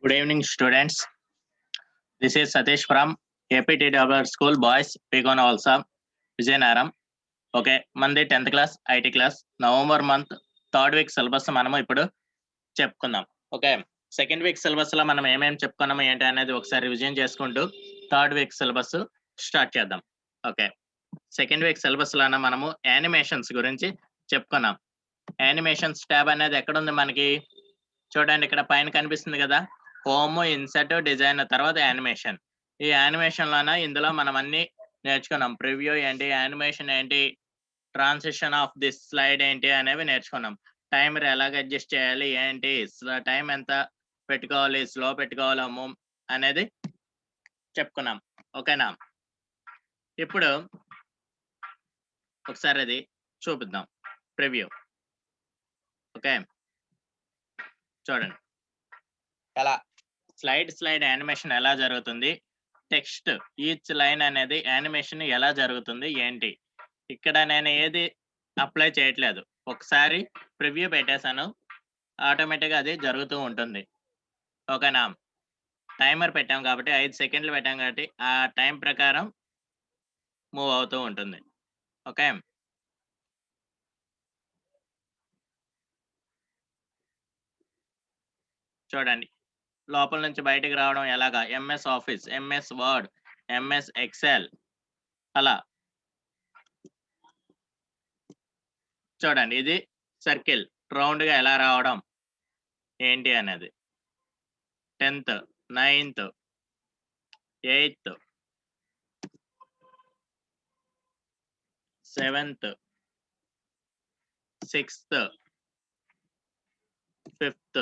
Good evening, students. This is Satish from APTW School Boys, Pigona Valsa, Vijayanaram. Okay, మనది 10th class IT class November month third week syllabus మనము ఇప్పుడు చెప్పుకుందాం. Okay, second week syllabus లో మనం ఏమేమి చెప్పుకున్నాము ఏంటి అనేది ఒకసారి రివిజన్ చేసుకుంటూ థర్డ్ వీక్ సిలబస్ స్టార్ట్ చేద్దాం. ఓకే, సెకండ్ వీక్ సిలబస్ లోన మనము యానిమేషన్స్ గురించి చెప్పుకున్నాం. యానిమేషన్స్ ట్యాబ్ అనేది ఎక్కడ ఉంది మనకి? చూడండి, ఇక్కడ పైన కనిపిస్తుంది కదా, హోమ్, ఇన్సర్ట్, డిజైన్, తర్వాత యానిమేషన్. ఈ యానిమేషన్ లోన ఇందులో మనం అన్ని నేర్చుకున్నాం. ప్రివ్యూ ఏంటి, యానిమేషన్ ఏంటి, ట్రాన్సిషన్ ఆఫ్ దిస్ స్లైడ్ ఏంటి అనేవి నేర్చుకున్నాం. టైమర్ ఎలాగ అడ్జస్ట్ చేయాలి ఏంటి, టైం ఎంత పెట్టుకోవాలి, స్లో పెట్టుకోవాలము అనేది చెప్పుకున్నాం. ఓకేనా? ఇప్పుడు ఒకసారి అది చూపిద్దాం, ప్రివ్యూ. ఓకే, చూడండి ఎలా స్లైడ్ యానిమేషన్ ఎలా జరుగుతుంది, టెక్స్ట్ ఈచ్ లైన్ అనేది యానిమేషన్ ఎలా జరుగుతుంది ఏంటి. ఇక్కడ నేను ఏది అప్లై చేయట్లేదు, ఒకసారి ప్రివ్యూ పెట్టేశాను, ఆటోమేటిక్గా అది జరుగుతూ ఉంటుంది. ఓకేనా? టైమర్ పెట్టాం కాబట్టి 5 సెకండ్లు పెట్టాం కాబట్టి ఆ టైం ప్రకారం మూవ్ అవుతూ ఉంటుంది. ఓకే, చూడండి లోపల నుంచి బయటకు రావడం ఎలాగా, MS office, MS word, MS Excel, అలా చూడండి. ఇది సర్కిల్ రౌండ్ గా ఎలా రావడం ఏంటి అనేది 10th, 9th, 8th, 7th, 6th, 5th,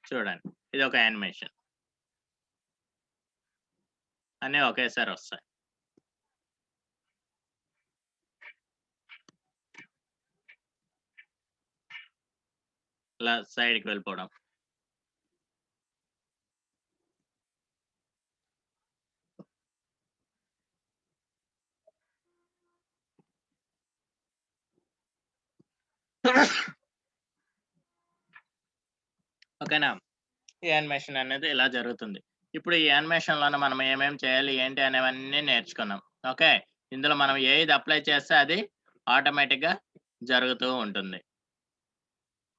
చూడండి ఇది ఒక యానిమేషన్. అన్నీ ఒకేసారి వస్తాయి. ఇలా సైడ్కి వెళ్ళిపోవడం. ఓకేనా? ఈ యానిమేషన్ అనేది ఇలా జరుగుతుంది. ఇప్పుడు ఈ యానిమేషన్ లోనే మనం ఏమేమి చేయాలి ఏంటి అనేవన్నీ నేర్చుకున్నాం. ఓకే, ఇందులో మనం ఏది అప్లై చేస్తే అది ఆటోమేటిక్ గా జరుగుతూ ఉంటుంది.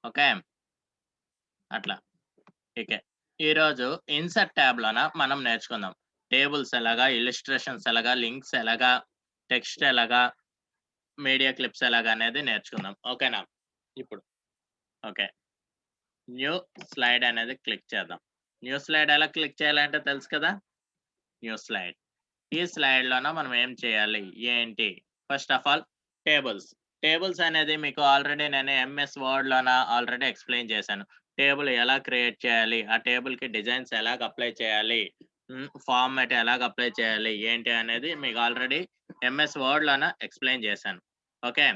ఓకే, అట్లా. ఓకే, ఈరోజు ఇన్సర్ట్ ట్యాబ్ లోన మనం నేర్చుకుందాం. టేబుల్స్ ఎలాగా, ఇలిస్ట్రేషన్స్ ఎలాగా, లింక్స్ ఎలాగా, టెక్స్ట్ ఎలాగా, మీడియా క్లిప్స్ ఎలాగా అనేది నేర్చుకుందాం. ఓకేనా? ఇప్పుడు ఓకే, న్యూ స్లైడ్ అనేది క్లిక్ చేద్దాం. న్యూ స్లైడ్ ఎలా క్లిక్ చేయాలంటే తెలుసు కదా, న్యూ స్లైడ్. ఈ స్లైడ్ లోన మనం ఏం చేయాలి ఏంటి? ఫస్ట్ ఆఫ్ ఆల్ టేబుల్స్ అనేది మీకు ఆల్రెడీ నేను ఎంఎస్ వర్డ్ లోన ఆల్రెడీ ఎక్స్ప్లెయిన్ చేశాను. టేబుల్ ఎలా క్రియేట్ చేయాలి, ఆ టేబుల్ కి డిజైన్స్ ఎలాగ అప్లై చేయాలి, ఫార్మాట్ ఎలాగ అప్లై చేయాలి ఏంటి అనేది మీకు ఆల్రెడీ ఎంఎస్ వర్డ్ లోన ఎక్స్ప్లెయిన్ చేశాను. ఓకే,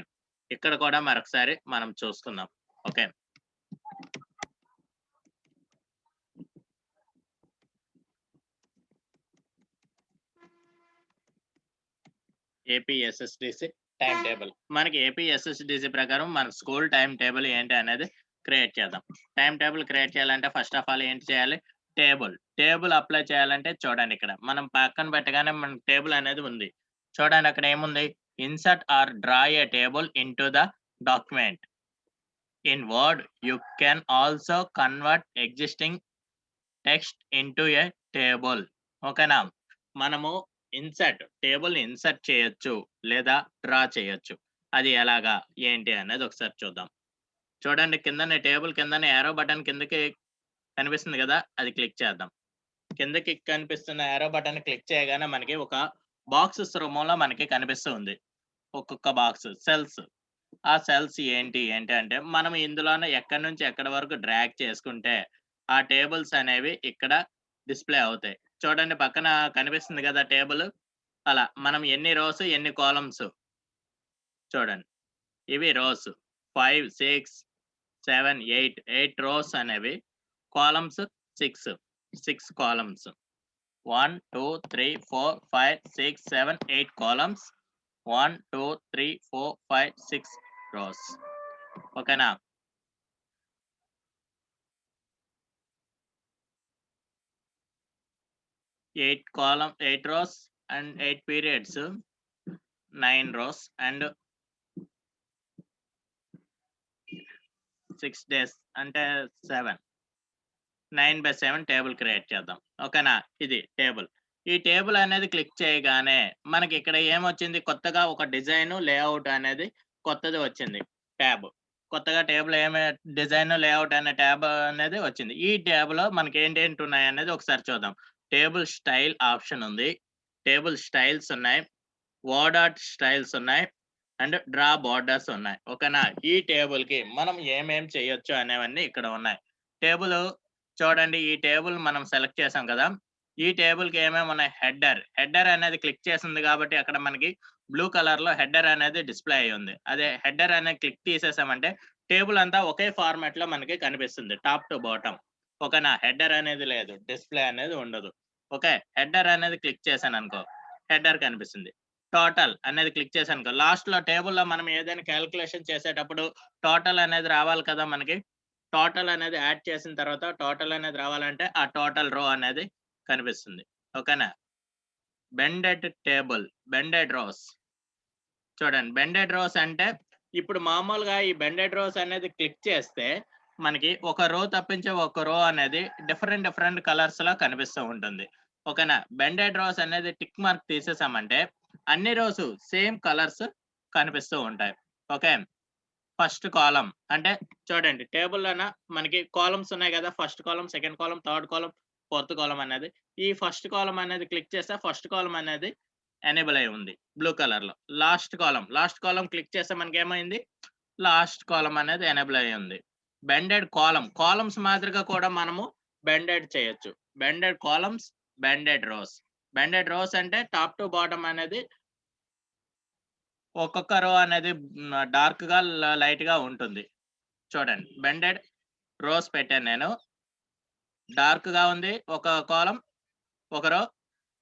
ఇక్కడ కూడా మరొకసారి మనం చూసుకుందాం. Okay, APSSDC time table. మనకి ఏపీఎస్ఎస్డిసి ప్రకారం మన స్కూల్ టైం టేబుల్ ఏంటి అనేది క్రియేట్ చేద్దాం. టైం టేబుల్ క్రియేట్ చేయాలంటే ఫస్ట్ ఆఫ్ ఆల్ ఏంటి చేయాలి, టేబుల్ అప్లై చేయాలంటే చూడండి, ఇక్కడ మనం పక్కన పెట్టగానే మన టేబుల్ అనేది ఉంది. చూడండి అక్కడ ఏముంది, insert or draw a table into the document. In Word you can also convert existing text into a table. ఓకేనా? మనము టేబుల్ ఇన్సర్ట్ చేయొచ్చు లేదా డ్రా చేయొచ్చు. అది ఎలాగా ఏంటి అనేది ఒకసారి చూద్దాం. చూడండి, కిందనే టేబుల్ కిందనే యారో బటన్ కిందకి కనిపిస్తుంది కదా, అది క్లిక్ చేద్దాం. కిందకి కనిపిస్తున్న యారో బటన్ క్లిక్ చేయగానే మనకి ఒక బాక్సెస్ రూపంలో మనకి కనిపిస్తుంది. ఒక్కొక్క బాక్స్ సెల్స్. ఆ సెల్స్ ఏంటి అంటే మనం ఇందులోనే ఎక్కడి నుంచి ఎక్కడి వరకు డ్రాగ్ చేసుకుంటే ఆ టేబుల్స్ అనేవి ఇక్కడ డిస్ప్లే అవుతాయి. చూడండి పక్కన కనిపిస్తుంది కదా టేబుల్, అలా మనం ఎన్ని రోస్ ఎన్ని కాలమ్స్ చూడండి. ఇవి రోస్ 5, 6, 7, 8 రోస్ అనేవి, కాలమ్స్ 6 కాలమ్స్. 1, 2, 3, 4, 5, 6, 7, 8 columns. 1, 2, 3, 4, 5, 6 rows. ఓకేనా? 8 rows and 8 periods, 9 rows and 6 days అంటే 7. 9/7 టేబుల్ క్రియేట్ చేద్దాం. ఓకేనా? ఇది టేబుల్. ఈ టేబుల్ అనేది క్లిక్ చేయగానే మనకి ఇక్కడ ఏమొచ్చింది, కొత్తగా ఒక డిజైన్ లేఅవుట్ అనేది కొత్తది వచ్చింది. ట్యాబ్ కొత్తగా టేబుల్ డిజైన్ లేఅవుట్ అనే ట్యాబ్ అనేది వచ్చింది. ఈ ట్యాబ్‌లో మనకి ఏంటేంటి ఉన్నాయనేది ఒకసారి చూద్దాం. టేబుల్ స్టైల్ ఆప్షన్ ఉంది. టేబుల్ స్టైల్స్ ఉన్నాయి. వర్డ్ స్టైల్స్ ఉన్నాయి. అండ్ డ్రా బోర్డర్స్ ఉన్నాయి. ఓకేనా? ఈ టేబుల్‌కి మనం ఏమేం చేయొచ్చు అనేవన్నీ ఇక్కడ ఉన్నాయి. టేబుల్ చూడండి, ఈ టేబుల్ మనం సెలెక్ట్ చేసాం కదా! ఈ టేబుల్‌కి ఏమేమి ఉన్నాయి, హెడర్ అనేది క్లిక్ చేసింది కాబట్టి అక్కడ మనకి బ్లూ కలర్‌లో హెడర్ అనేది డిస్‌ప్లే అయ్యింది. అదే హెడర్ అనేది క్లిక్ తీసేసామంటే టేబుల్ అంతా ఒకే ఫార్మాట్‌లో మనకి కనిపిస్తుంది టాప్ టు బాటమ్. ఓకేనా? హెడర్ అనేది లేదు. డిస్‌ప్లే అనేది ఉండదు. ఓకే. హెడర్ అనేది క్లిక్ చేశాననుకో హెడర్ కనిపిస్తుంది. టోటల్ అనేది క్లిక్ చేశాననుకో లాస్ట్‌లో టేబుల్‌లో మనం ఏదైనా కాలిక్యులేషన్ చేసేటప్పుడు టోటల్ అనేది రావాలి కదా మనకి. టోటల్ అనేది యాడ్ చేసిన తర్వాత టోటల్ అనేది రావాలంటే ఆ టోటల్ రో అనేది కనిపిస్తుంది. ఓకేనా? Banded table, banded rows. చూడండి, బెండెడ్ రోస్ అంటే ఇప్పుడు మామూలుగా ఈ బెండెడ్ రోస్ అనేది క్లిక్ చేస్తే మనకి ఒక రో తప్పించి ఒక రో అనేది డిఫరెంట్ కలర్స్‌లో కనిపిస్తూ ఉంటుంది. ఓకేనా? బెండెడ్ రోస్ అనేది టిక్ మార్క్ తీసేసామంటే అన్ని రోస్ సేమ్ కలర్స్ కనిపిస్తూ ఉంటాయి. ఓకే. ఫస్ట్ కాలమ్ అంటే చూడండి, టేబుల్‌లోన మనకి కాలమ్స్ ఉన్నాయి కదా! First column, second column, third column, fourth column అనేది. ఈ ఫస్ట్ కాలమ్ అనేది క్లిక్ చేస్తే ఫస్ట్ కాలమ్ అనేది ఎనేబుల్ అయి ఉంది బ్లూ కలర్‌లో. లాస్ట్ కాలమ్ క్లిక్ చేస్తే మనకేమైంది, లాస్ట్ కాలమ్ అనేది ఎనేబుల్ అయ్యి ఉంది. బెండెడ్ కాలమ్స్ మాదిరిగా కూడా మనము బెండెడ్ చేయొచ్చు. Banded columns, banded rows. Banded rows అంటే టాప్ టు బాటమ్ అనేది ఒక్కొక్క రో అనేది డార్క్‌గా, లైట్‌గా ఉంటుంది. చూడండి, బెండెడ్ రోస్ పెట్టాను నేను. డార్క్‌గా ఉంది ఒక కాలమ్, ఒక రో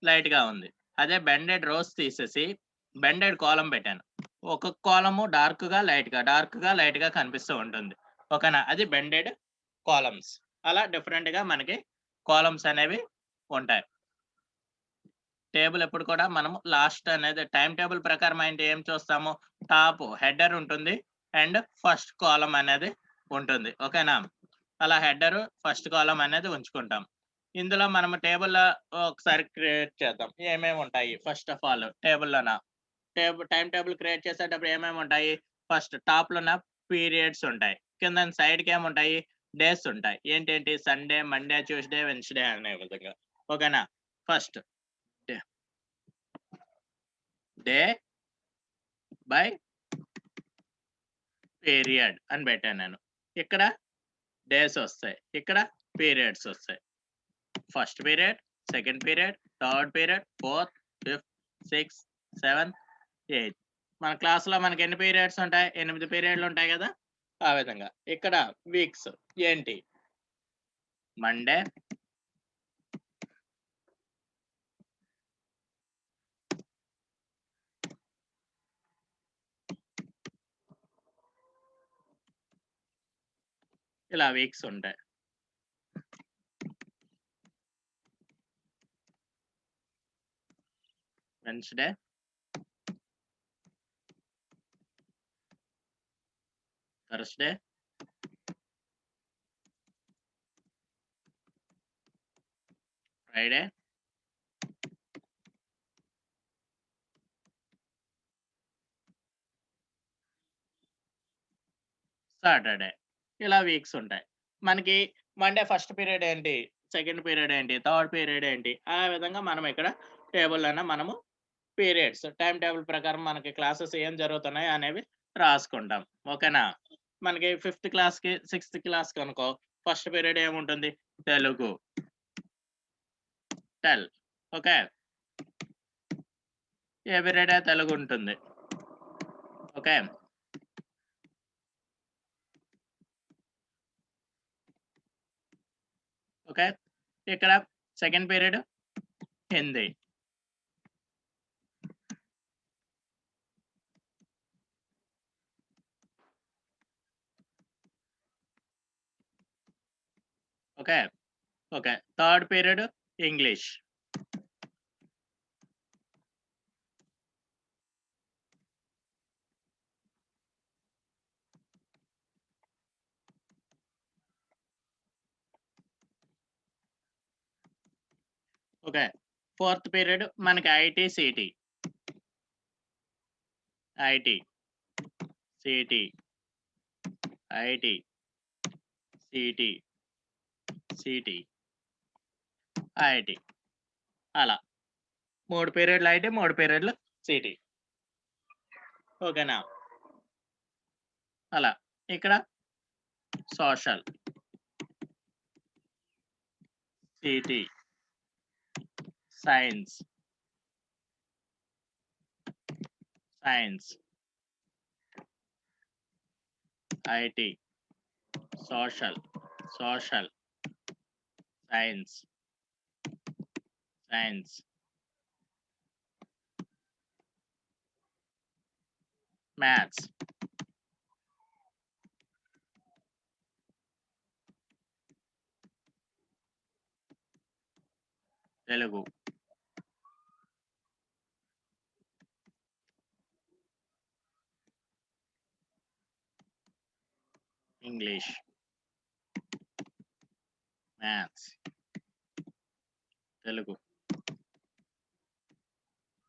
లైట్‌గా ఉంది. అదే బెండెడ్ రోస్ తీసేసి బెండెడ్ కాలమ్ పెట్టాను. ఒక్కొక్క కాలము డార్క్‌గా, లైట్‌గా కనిపిస్తూ ఉంటుంది. ఓకేనా? అది బెండెడ్ కాలమ్స్. అలా డిఫరెంట్‌గా మనకి కాలమ్స్ అనేవి ఉంటాయి. టేబుల్ ఎప్పుడు కూడా మనము లాస్ట్ అనేది టైమ్ టేబుల్ ప్రకారం అంటే ఏం చూస్తాము, టాప్ హెడర్ ఉంటుంది అండ్ ఫస్ట్ కాలమ్ అనేది ఉంటుంది. ఓకేనా? అలా హెడర్, ఫస్ట్ కాలమ్ అనేది ఉంచుకుంటాం. ఇందులో మనము టేబుల్‌లో ఒకసారి క్రియేట్ చేద్దాం. ఏమేమి ఉంటాయి ఫస్ట్ ఆఫ్ ఆల్ టేబుల్‌లోన. టైమ్ టేబుల్ క్రియేట్ చేసేటప్పుడు ఏమేమి ఉంటాయి, ఫస్ట్ టాప్‌లోన పీరియడ్స్ ఉంటాయి. కిందన సైడ్‌కి ఏముంటాయి, డేస్ ఉంటాయి. ఏంటేంటి, సండే, మండే, ట్యూస్‌డే, వెడ్నెస్‌డే అనే విధంగా. ఓకేనా? First day day by period అని పెట్టాను నేను. ఇక్కడ డేస్ వస్తాయి. ఇక్కడ పీరియడ్స్ వస్తాయి. First period, second period, third period, fourth, fifth, sixth, seventh, eighth. మన క్లాస్‌లో మనకి ఎన్ని పీరియడ్స్ ఉంటాయి? 8 పీరియడ్‌లు ఉంటాయి కదా! ఆ విధంగా. ఇక్కడ వీక్స్ ఏంటి? మండే, ఇలా వీక్స్ ఉంటాయి. Wednesday, Thursday, Friday, Saturday. ఇలా వీక్స్ ఉంటాయి. మనకి మండే ఫస్ట్ పీరియడ్ ఏంటి? సెకండ్ పీరియడ్ ఏంటి? థర్డ్ పీరియడ్ ఏంటి? ఆ విధంగా మనం ఇక్కడ టేబుల్‌లోన మనము పీరియడ్స్ టైమ్ టేబుల్ ప్రకారం మనకి క్లాసెస్ ఏం జరుగుతున్నాయి అనేవి రాసుకుంటాం. ఓకేనా? మనకి ఫిఫ్త్ క్లాస్‌కి, సిక్స్త్ క్లాస్‌కి అనుకో ఫస్ట్ పీరియడ్ ఏముంటుంది? తెలుగు. టెల్. ఓకే. ఏ పీరియడే తెలుగు ఉంటుంది. ఓకే. ఓకే. ఇక్కడ second period Hindi. Okay. Okay. Third period English. Okay. Fourth period మనకి IT, CT. IT, CT, IT, CT, CT, IT. అలా 3 పీరియడ్‌లు ఐటీ, 3 పీరియడ్‌లు సీటీ. ఓకేనా? అలా. ఇక్కడ social, CT, science, science, IT, social, social, science, science, maths. Telugu. English. Maths. Telugu.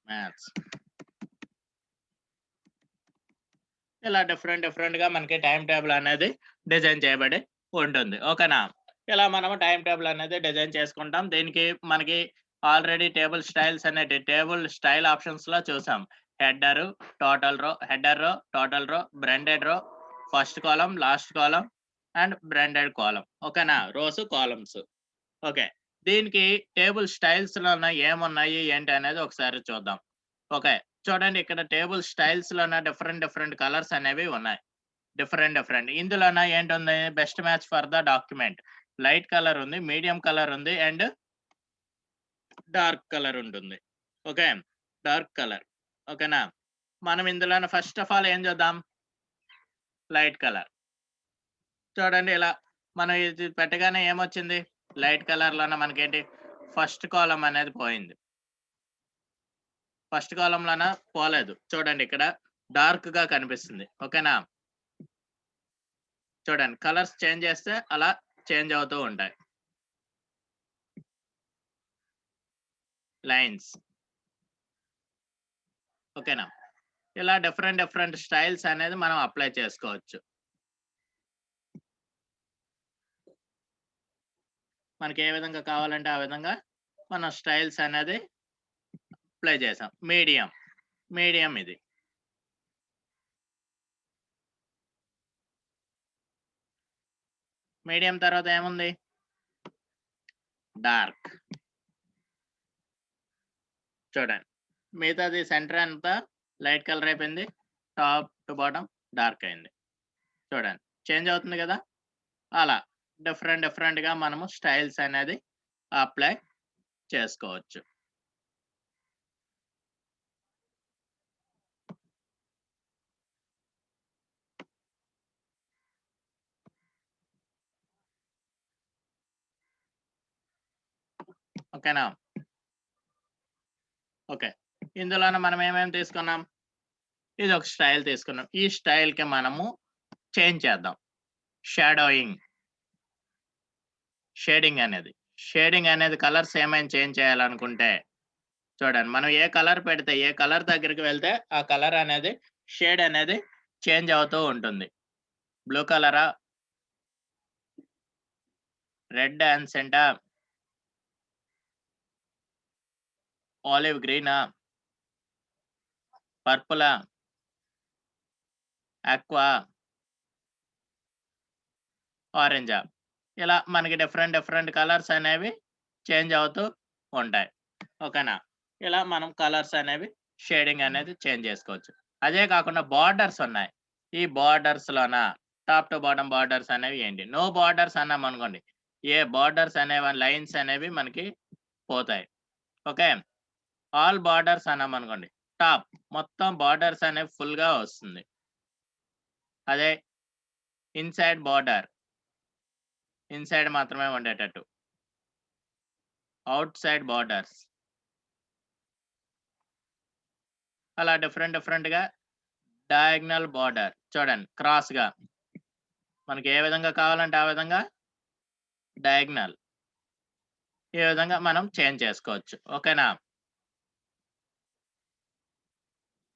Maths. ఇలా డిఫరెంట్‌గా మనకి టైమ్ టేబుల్ అనేది డిజైన్ చేయబడి ఉంటుంది. ఓకేనా? ఇలా మనము టైమ్ టేబుల్ అనేది డిజైన్ చేసుకుంటాం. దీనికి మనకి ఆల్రెడీ టేబుల్ స్టైల్ ఆప్షన్స్‌లో చూసాం. హెడర్ రో, total row, branded row, first column, last column and branded column. ఓకేనా? Rows, columns. ఓకే. దీనికి టేబుల్ స్టైల్స్‌లోన ఏమున్నాయి ఏంటి అనేది ఒకసారి చూద్దాం. ఓకే. చూడండి, ఇక్కడ టేబుల్ స్టైల్స్‌లోన డిఫరెంట్ కలర్స్ అనేవి ఉన్నాయి. డిఫరెంట్. ఇందులోన ఏంటుంది, best match for the document. Light colour ఉంది, మీడియం కలర్ ఉంది అండ్ డార్క్ కలర్ ఉంటుంది. ఓకే. Dark colour. ఓకేనా? మనం ఇందులోన ఫస్ట్ ఆఫ్ ఆల్ ఏం చూద్దాం, లైట్ కలర్. చూడండి, ఇలా మనం ఇది పెట్టగానే ఏమొచ్చింది, లైట్ కలర్‌లోన మనకేంటి ఫస్ట్ కాలమ్ అనేది పోయింది. ఫస్ట్ కాలమ్‌లోన పోలేదు. చూడండి, ఇక్కడ డార్క్‌గా కనిపిస్తుంది. ఓకేనా? చూడండి, కలర్స్ చేంజ్ చేస్తే అలా చేంజ్ అవుతూ ఉంటాయి. లైన్స్. ఓకేనా? ఇలా డిఫరెంట్ స్టైల్స్ అనేది మనం అప్లై చేసుకోవచ్చు. మనకి ఏ విధంగా కావాలంటే ఆ విధంగా మనం స్టైల్స్ అనేది అప్లై చేసాం. మీడియం ఇది. మీడియం తర్వాత ఏముంది, డార్క్. చూడండి, మిగతాది సెంటర్ అంతా లైట్ కలర్ అయిపోయింది. టాప్ టు బాటమ్ డార్క్ అయింది. చూడండి, చేంజ్ అవుతుంది కదా? అలా డిఫరెంట్‌గా మనము స్టైల్స్ అనేది అప్లై చేసుకోవచ్చు. ఓకేనా? ఓకే. ఇందులోన మనం ఏమేమి తీసుకున్నాం, ఇది ఒక స్టైల్ తీసుకున్నాం. ఈ స్టైల్‌కి మనము చేంజ్ చేద్దాం. షేడింగ్ అనేది కలర్స్ ఏమైనా చేంజ్ చేయాలనుకుంటే చూడండి, మనం ఏ కలర్ పెడితే ఏ కలర్ దగ్గరికి వెళ్తే ఆ కలర్ అనేది షేడ్ అనేది చేంజ్ అవుతూ ఉంటుంది. బ్లూ కలరా, రెడ్ యాన్సెంటా, ఆలివ్ గ్రీనా, పర్పులా, ఆక్వా, ఆరెంజా, ఇలా మనకి డిఫరెంట్ కలర్స్ అనేవి చేంజ్ అవుతూ ఉంటాయి. ఓకేనా? ఇలా మనం కలర్స్ అనేవి షేడింగ్ అనేది చేంజ్ చేసుకోవచ్చు. అదే కాకుండా బార్డర్స్ ఉన్నాయి. ఈ బార్డర్స్‌లోన టాప్ టు బాటమ్ బార్డర్స్ అనేవి ఏంటి, నో బార్డర్స్ అన్నామనుకోండి, ఏ బార్డర్స్ అనేవి లైన్స్ అనేవి మనకి పోతాయి. ఓకే. ఆల్ బార్డర్స్ అన్నామనుకోండి, టాప్ మొత్తం బార్డర్స్ అనేవి ఫుల్‌గా వస్తుంది. అదే ఇన్‌సైడ్ బార్డర్ ఇన్సైడ్ మాత్రమే ఉండేటట్టు. అవుట్ సైడ్ బార్డర్స్ అలా డిఫరెంట్‌గా డయాగ్నల్ బార్డర్ చూడండి క్రాస్‌గా మనకి ఏ విధంగా కావాలంటే ఆ విధంగా డయాగ్నల్ ఈ విధంగా మనం చేంజ్ చేసుకోవచ్చు. ఓకేనా?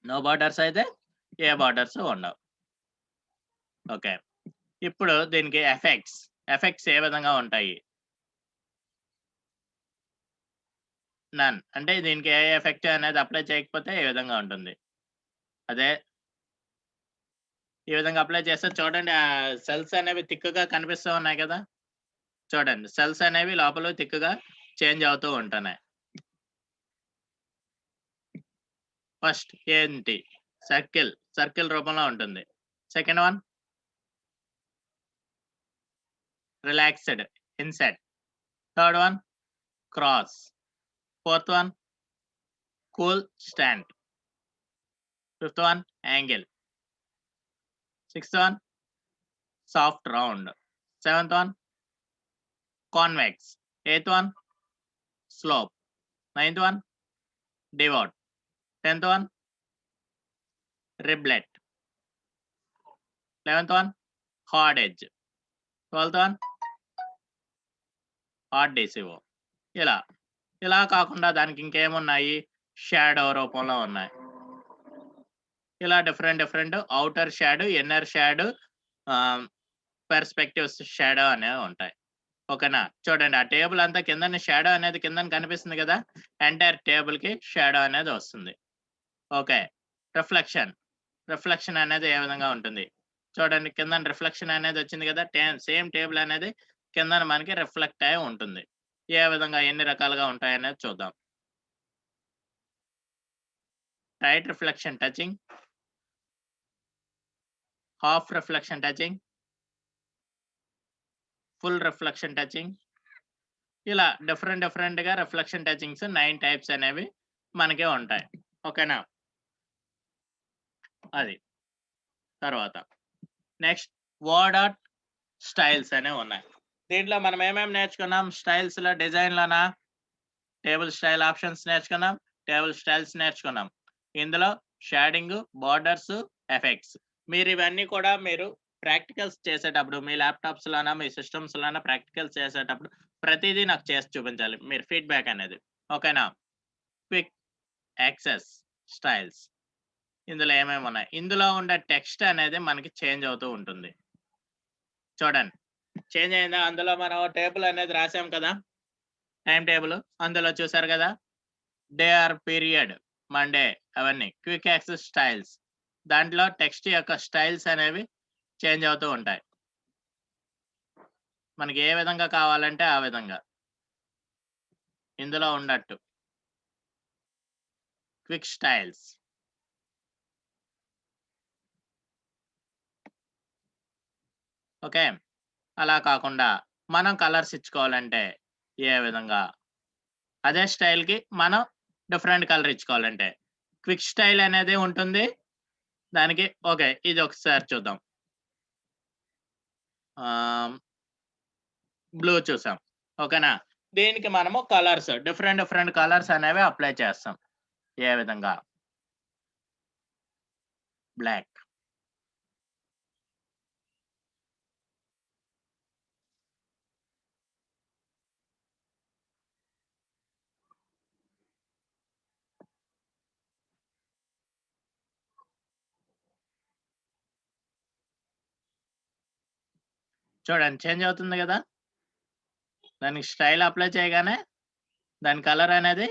నో బార్డర్స్ అయితే ఏ బార్డర్స్ ఉండవు. ఓకే. ఇప్పుడు దీనికి ఎఫెక్ట్స్ ఏ విధంగా ఉంటాయి? నన్ అంటే దీనికి ఏ ఎఫెక్ట్ అనేది అప్లై చేయకపోతే ఏ విధంగా ఉంటుంది? అదే ఈ విధంగా అప్లై చేస్తే చూడండి సెల్స్ అనేవి థిక్‌గా కనిపిస్తూ ఉన్నాయి కదా! చూడండి సెల్స్ అనేవి లోపల థిక్‌గా చేంజ్ అవుతూ ఉంటున్నాయి. ఫస్ట్ ఏంటి? సర్కిల్ రూపంలో ఉంటుంది. Second one relaxed inset. Third one cross. Fourth one cool stand. Fifth one angle. Sixth one soft round. Seventh one convex. Eighth one slope. Ninth one divot. 10th one riblet. 11th one hard edge. 12th one hard డెసివో. ఇలా ఇలా కాకుండా దానికి ఇంకేమున్నాయి? Shadow రూపంలో ఉన్నాయి. ఇలా different outer shadow, inner shadow, perspectives shadow అనేవి ఉంటాయి. ఓకేనా? చూడండి ఆ టేబుల్ అంతా కిందన షాడో అనేది కిందన కనిపిస్తుంది కదా! ఎంటైర్ టేబుల్‌కి షాడో అనేది వస్తుంది. ఓకే. రిఫ్లెక్షన్ అనేది ఏ విధంగా ఉంటుంది? చూడండి కిందన రిఫ్లెక్షన్ అనేది వచ్చింది కదా! సేమ్ టేబుల్ అనేది కిందన మనకి రిఫ్లెక్ట్ అయ్యి ఉంటుంది. ఏ విధంగా ఎన్ని రకాలుగా ఉంటాయనేది చూద్దాం. Tight reflection touching, half reflection touching, full reflection touching ఇలా డిఫరెంట్‌గా రిఫ్లెక్షన్ టచింగ్స్ 9 టైప్స్ అనేవి మనకి ఉంటాయి. ఓకేనా? అది. తర్వాత నెక్స్ట్ వర్డ్ ఆర్ట్ స్టైల్స్ అనేవి ఉన్నాయి. దీంట్లో మనం ఏమేమి నేర్చుకున్నాం? స్టైల్స్‌లో డిజైన్‌లోనా? టేబుల్ స్టైల్ ఆప్షన్స్ నేర్చుకున్నాం. టేబుల్ స్టైల్స్ నేర్చుకున్నాం. ఇందులో షేడింగ్, బోర్డర్స్, ఎఫెక్ట్స్. ఇవన్నీ కూడా మీరు ప్రాక్టికల్స్ చేసేటప్పుడు మీ ల్యాప్‌టాప్స్‌లోనా, మీ సిస్టమ్స్‌లోనా ప్రాక్టికల్స్ చేసేటప్పుడు ప్రతీదీ నాకు చేసి చూపించాలి. మీరు ఫీడ్‌బ్యాక్ అనేది. ఓకేనా? Quick access styles. ఇందులో ఏమేమి ఉన్నాయి? ఇందులో ఉండే టెక్స్ట్ అనేది మనకి చేంజ్ అవుతూ ఉంటుంది. చూడండి. చేంజ్ అయిందా? అందులో మనం టేబుల్ అనేది రాసాం కదా! Time table. అందులో చూసారు కదా! డే ఆర్ పీరియడ్, మండే అవన్నీ. Quick access styles. దాంట్లో టెక్స్ట్ యొక్క స్టైల్స్ అనేవి చేంజ్ అవుతూ ఉంటాయి. మనకి ఏ విధంగా కావాలంటే ఆ విధంగా. ఇందులో ఉన్నట్టు. Quick styles. ఓకే. అలా కాకుండా మనం కలర్స్ ఇచ్చుకోవాలంటే ఏ విధంగా? అదే స్టైల్‌కి మనం డిఫరెంట్ కలర్ ఇచ్చుకోవాలంటే. క్విక్ స్టైల్ అనేది ఉంటుంది. దానికి ఓకే. ఇది ఒకసారి చూద్దాం. ఆహ్, బ్లూ చూసాం. ఓకేనా? దీనికి మనము కలర్స్ డిఫరెంట్ కలర్స్ అనేవి అప్లై చేస్తాం. ఏ విధంగా? బ్లాక్. చూడండి చేంజ్ అవుతుంది గదా! దానికి స్టైల్ అప్లై చేయగానే దాని కలర్ అనేది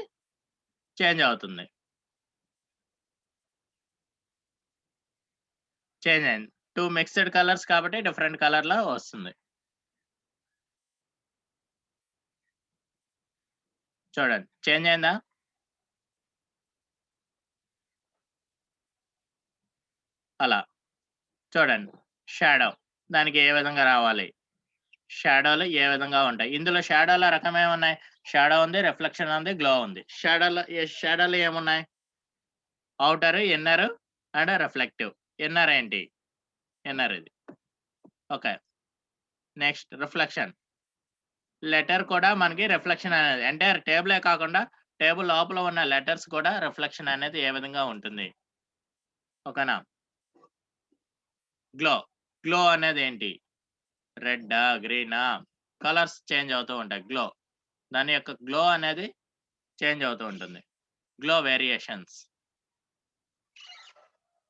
చేంజ్ అవుతుంది. చేంజ్ అయింది. 2 మిక్స్డ్ కలర్స్ కాబట్టి డిఫరెంట్ కలర్‌లో వస్తుంది. చూడండి చేంజ్ అయిందా? అలా. చూడండి షాడో. దానికి ఏ విధంగా రావాలి? షాడోలు ఏ విధంగా ఉంటాయి? ఇందులో షాడోల రకమేమున్నాయి? షాడో ఉంది, రిఫ్లెక్షన్ ఉంది, గ్లో ఉంది. షాడోలో ఏమున్నాయి? Outer, inner and reflective. Inner ఏంటి? ఇన్నర్ ఇది. ఓకే. Next reflection. లెటర్ కూడా మనకి రిఫ్లెక్షన్ అనేది ఎంటైర్ టేబులే కాకుండా టేబుల్ లోపల ఉన్న లెటర్స్ కూడా రిఫ్లెక్షన్ అనేది ఏ విధంగా ఉంటుంది. ఓకేనా? గ్లో. గ్లో అనేది ఏంటి? రెడ్డా? గ్రీనా? కలర్స్ చేంజ్ అవుతూ ఉంటాయి గ్లో. దాని యొక్క గ్లో అనేది చేంజ్ అవుతూ ఉంటుంది. Glow variations.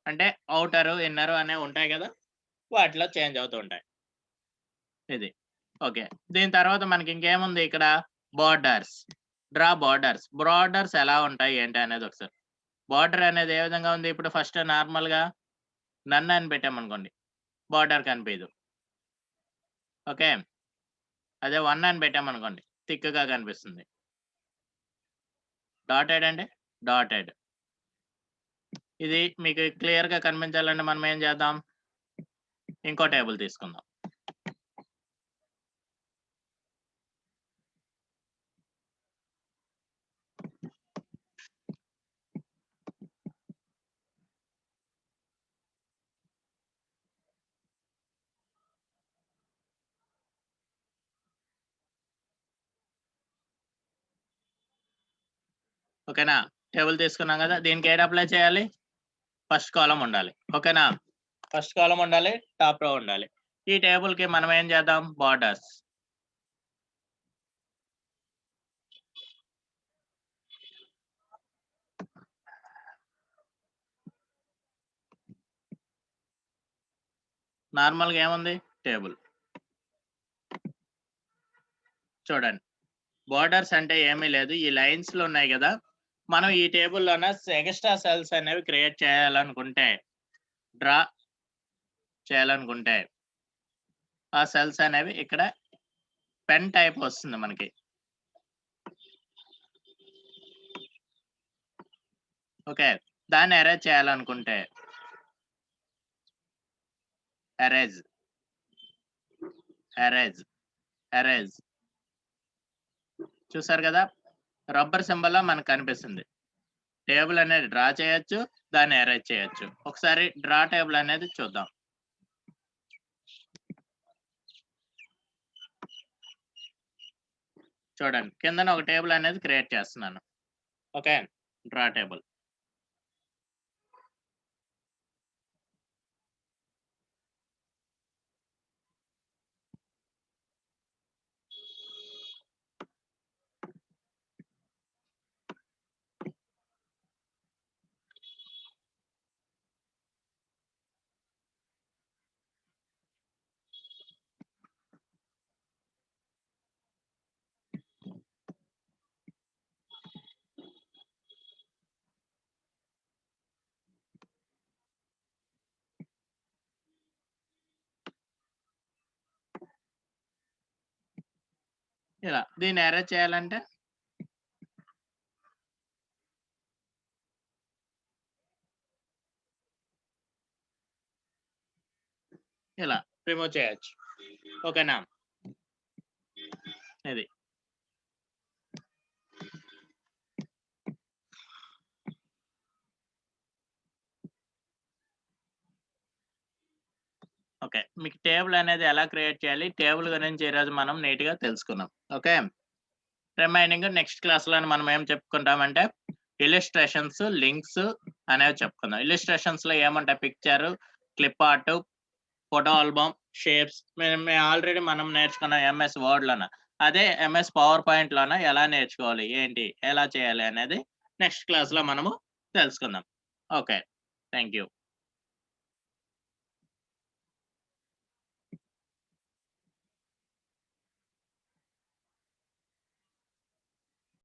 అంటే ఔటరు, ఇన్నరు అనేవి ఉంటాయి కదా! వాటిలో చేంజ్ అవుతూ ఉంటాయి. ఇది. ఓకే. దీని తర్వాత మనకి ఇంకేముంది ఇక్కడ? బోర్డర్స్. Draw borders. బోర్డర్స్ ఎలా ఉంటాయి ఏంటి అనేది ఒకసారి. బోర్డర్ అనేది ఏ విధంగా ఉంది? ఇప్పుడు ఫస్ట్ నార్మల్‌గా నన్ అని పెట్టామనుకోండి. బోర్డర్ కనిపియదు. ఓకే. అదే 1 అని పెట్టామనుకోండి. థిక్‌గా కనిపిస్తుంది. డాటెడ్ అంటే డాటెడ్. ఇది మీకు క్లియర్‌గా కనిపించాలంటే మనం ఏం చేద్దాం? ఇంకో టేబుల్ తీసుకుందాం. ఓకేనా? టేబుల్ తీసుకున్నాం కదా! దీనికి ఏది అప్లై చేయాలి? ఫస్ట్ కాలమ్ ఉండాలి. ఓకేనా? ఫస్ట్ కాలమ్ ఉండాలి. టాప్ రో ఉండాలి. ఈ టేబుల్‌కి మనం ఏం చేద్దాం? బోర్డర్స్. నార్మల్‌గా ఏముంది? టేబుల్. చూడండి. బోర్డర్స్ అంటే ఏమీ లేదు. ఈ లైన్స్‌లు ఉన్నాయి గదా! మనం ఈ టేబుల్‌లోన ఎక్స్‌ట్రా సెల్స్ అనేవి క్రియేట్ చేయాలనుకుంటే, డ్రా చేయాలనుకుంటే, ఆ సెల్స్ అనేవి ఇక్కడ పెన్ టైప్ వస్తుంది మనకి. ఓకే. దాన్ని ఎరేజ్ చేయాలనుకుంటే ఎరేజ్, ఎరేజ్, ఎరేజ్. చూసారు గదా! రబ్బర్ సింబల్‌లా మనకు కనిపిస్తుంది. టేబుల్ అనేది డ్రా చేయొచ్చు. దాన్ని ఎరేజ్ చేయొచ్చు. ఒకసారి డ్రా టేబుల్ అనేది చూద్దాం. చూడండి. కిందన ఒక టేబుల్ అనేది క్రియేట్ చేస్తున్నాను. ఓకే. Draw table. ఇలా. దీన్ని ఎరేజ్ చేయాలంటే ఇలా రిమూవ్ చేయొచ్చు. ఓకేనా? ఇది. ఓకే. మీకు టేబుల్ అనేది ఎలా క్రియేట్ చేయాలి? టేబుల్ గురించి ఈరోజు మనం నీట్‌గా తెలుసుకున్నాం. ఓకే. రిమైనింగ్ నెక్స్ట్ క్లాస్‌లోని మనం ఏం చెప్పుకుంటామంటే ఇల్లస్ట్రేషన్స్, లింక్స్ అనేవి చెప్పుకుందాం. ఇల్లస్ట్రేషన్స్‌లో ఏముంటాయి? Picture, clip art, photo album, shapes మేము ఆల్రెడీ మనం నేర్చుకున్నాం ఎంఎస్ వర్డ్‌లోన. అదే ఎంఎస్ పవర్ పాయింట్‌లోన ఎలా నేర్చుకోవాలి? ఏంటి? ఎలా చేయాలి? అనేది నెక్స్ట్ క్లాస్‌లో మనము తెలుసుకుందాం. ఓకే. Thank you.